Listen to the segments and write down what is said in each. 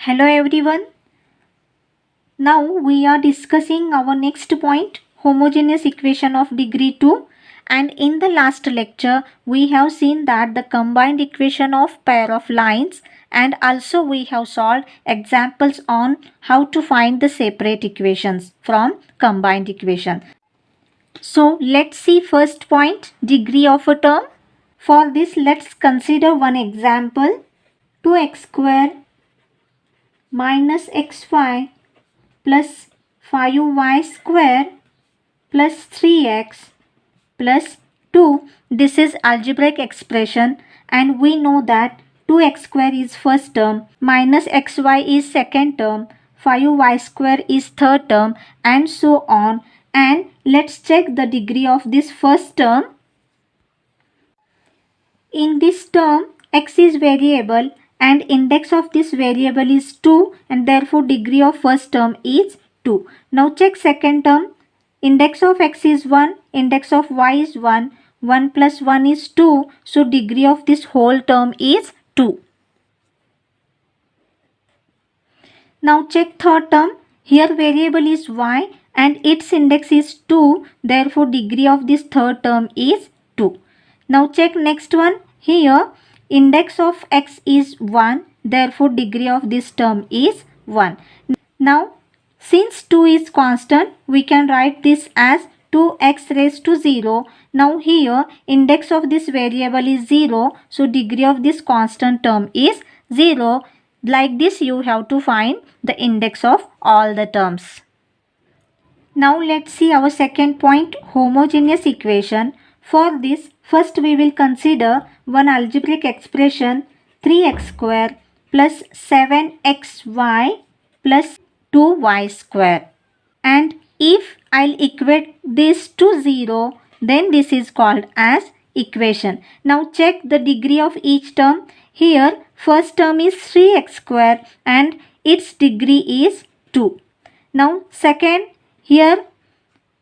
Hello everyone. Now we are discussing our next point, homogeneous equation of degree 2, and in the last lecture we have seen that the combined equation of pair of lines, and also we have solved examples on how to find the separate equations from combined equation. So let's see first point, degree of a term. For this let's consider one example, 2x square minus xy plus 5y square plus 3x plus 2. This is algebraic expression and we know that 2x square is first term, minus xy is second term, 5y square is third term, and so on. And let's check the degree of this first term. In this term, x is variable and index of this variable is 2 and therefore degree of first term is 2. Now check second term. Index of x is 1, index of y is 1, 1 plus 1 is 2. So degree of this whole term is 2. Now check third term. Here variable is y and its index is 2. Therefore degree of this third term is 2. Now check next one. Here index of x is 1. Therefore degree of this term is 1. Now since 2 is constant, we can write this as 2x raised to 0. Now here index of this variable is 0. So degree of this constant term is 0. Like this you have to find the index of all the terms. Now let's see our second point, homogeneous equation. For this, first we will consider one algebraic expression, 3x square plus 7xy plus 2y square. And if I'll equate this to 0, then this is called as equation. Now check the degree of each term. Here first term is 3x square and its degree is 2. Now second, here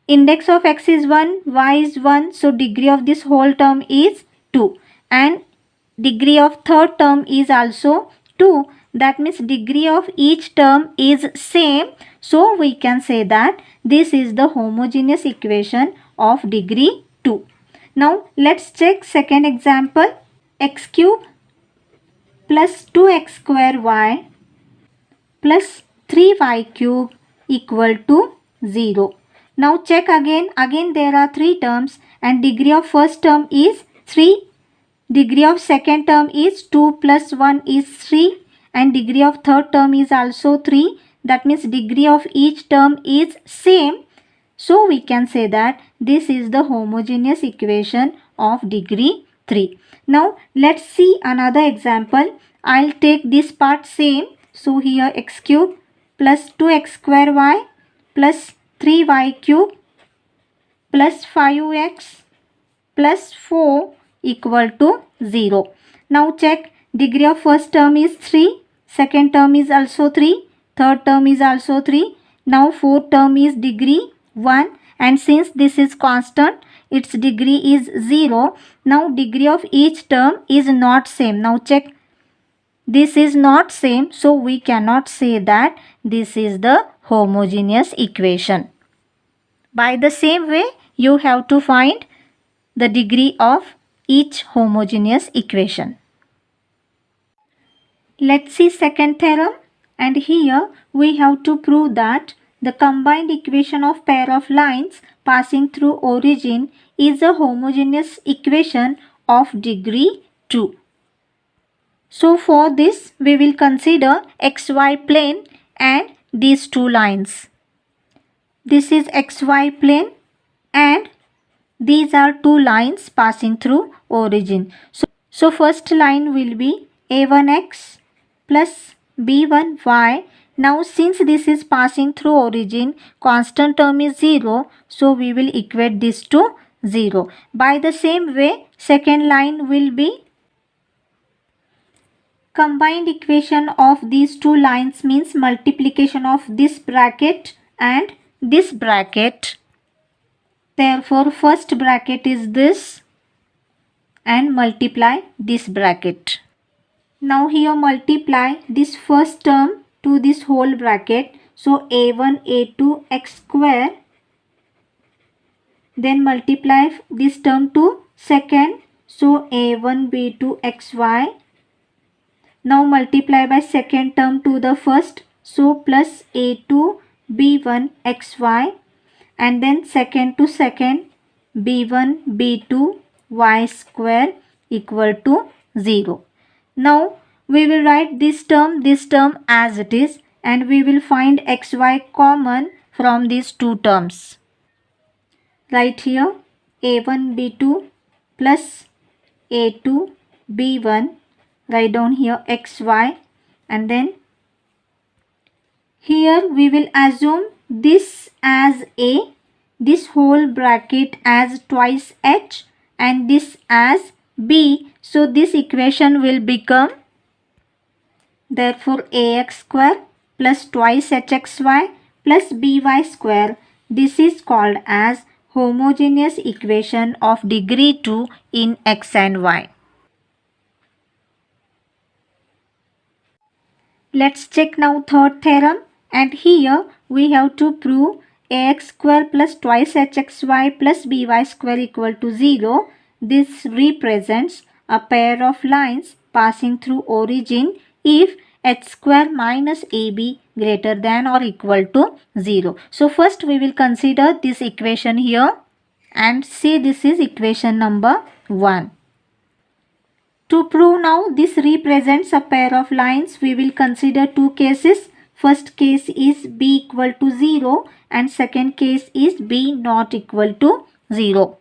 index of x is 1, y is 1, so degree of this whole term is 2 and degree of third term is also 2. That means degree of each term is same. So we can say that this is the homogeneous equation of degree 2. Now let's check second example, x cube plus 2x square y plus 3y cube equal to 0. Now check again there are 3 terms and degree of first term is 3. Degree of second term is 2 plus 1 is 3 and degree of third term is also 3. That means degree of each term is same. So we can say that this is the homogeneous equation of degree 3. Now let's see another example. I'll take this part same. So here x cube plus 2x square y plus 3y cube plus 5x plus 4 equal to 0. Now check, degree of first term is 3, second term is also 3, third term is also 3. Now fourth term is degree 1 and since this is constant, its degree is 0. Now degree of each term is not same. Now check, this is not same, so we cannot say that this is the homogeneous equation. By the same way, you have to find the degree of each homogeneous equation. Let's see second theorem, and here we have to prove that the combined equation of pair of lines passing through origin is a homogeneous equation of degree 2. So for this we will consider xy plane and these two lines. This is xy plane and these are two lines passing through origin. So first line will be a1x plus b1y. Now since this is passing through origin, constant term is 0. So we will equate this to 0. By the same way, second line will be combined equation of these two lines means multiplication of this bracket and this bracket. Therefore first bracket is this and multiply this bracket. Now here multiply this first term to this whole bracket. So a1 a2 x square, then multiply this term to second, so a1 b2 xy. Now multiply by second term to the first, so plus a2 b1 xy, and then second to second b1 b2 y square equal to 0. Now we will write this term as it is, and we will find xy common from these two terms. Write here a1 b2 plus a2 b1, write down here xy, and then here we will assume this as a, this whole bracket as twice h, and this as b. So this equation will become, therefore ax square plus twice hxy plus by square. This is called as homogeneous equation of degree 2 in x and y. Let's check now third theorem, and here we have to prove ax square plus twice hxy plus by square equal to 0. This represents a pair of lines passing through origin if h square minus ab greater than or equal to 0. So first we will consider this equation here and say this is equation number 1. To prove now this represents a pair of lines, we will consider two cases. First case is b equal to 0 and second case is b not equal to 0.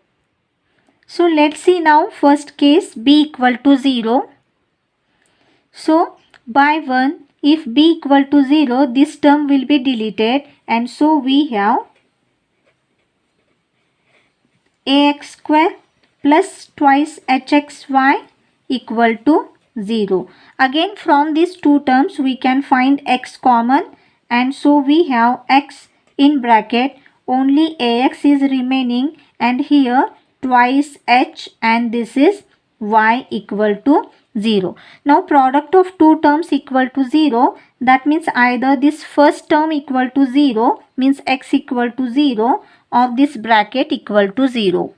So let's see now first case b equal to 0. So by 1, if b equal to 0, this term will be deleted, and so we have ax square plus twice hxy equal to 0. Again from these two terms we can find x common, and so we have x in bracket, only ax is remaining, and here twice h, and this is y equal to 0. Now product of two terms equal to 0, that means either this first term equal to 0 means x equal to 0, or this bracket equal to 0.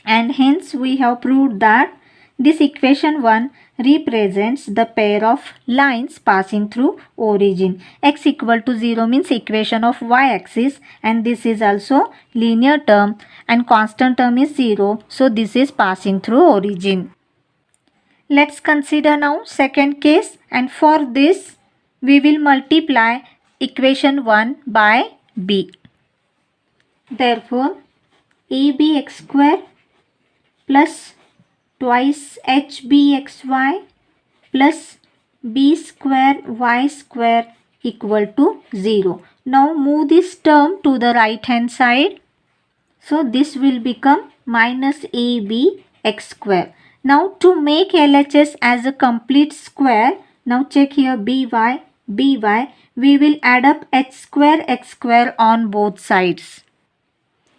And hence we have proved that this equation 1 represents the pair of lines passing through origin. X equal to 0 means equation of y-axis, and this is also linear term, and constant term is 0. So this is passing through origin. Let's consider now second case, and for this we will multiply equation 1 by b. Therefore abx square plus twice hbxy plus b square y square equal to 0. Now move this term to the right hand side. So this will become minus ab x square. Now to make LHS as a complete square, now check here by, we will add up h square x square on both sides.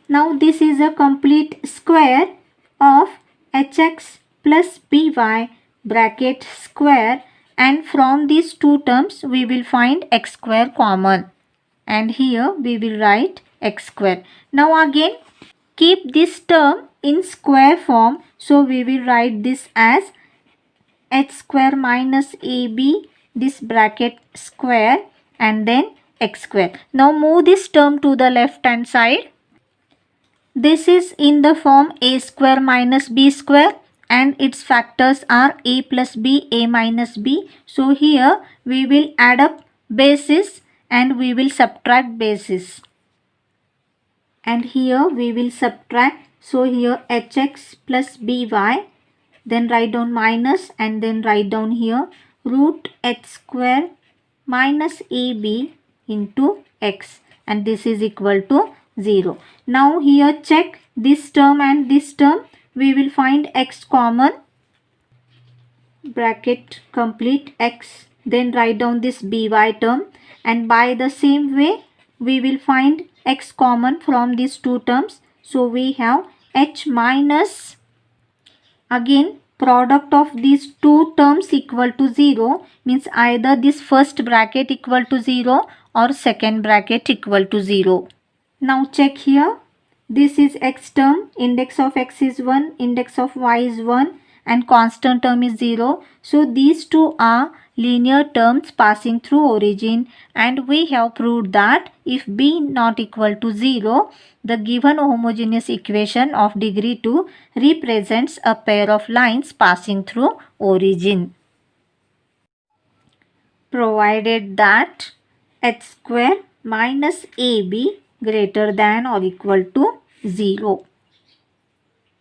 Now this is a complete square of hx plus by bracket square, and from these two terms we will find x square common, and here we will write x square. Now again keep this term in square form, so we will write this as h square minus ab, this bracket square, and then x square. Now move this term to the left hand side. This is in the form a square minus b square, and its factors are a plus b, a minus b. So here we will add up bases and we will subtract bases. And here we will subtract. So here hx plus by, then write down minus, and then write down here root h square minus ab into x, and this is equal to 0. Now here check this term and this term, we will find x common, bracket complete x, then write down this by term, and by the same way we will find x common from these two terms. So we have h minus, again product of these two terms equal to 0 means either this first bracket equal to 0 or second bracket equal to 0. Now check here. This is x term, index of x is 1, index of y is 1 and constant term is 0. So these two are linear terms passing through origin, and we have proved that if b not equal to 0, the given homogeneous equation of degree 2 represents a pair of lines passing through origin. Provided that h square minus ab greater than or equal to 0.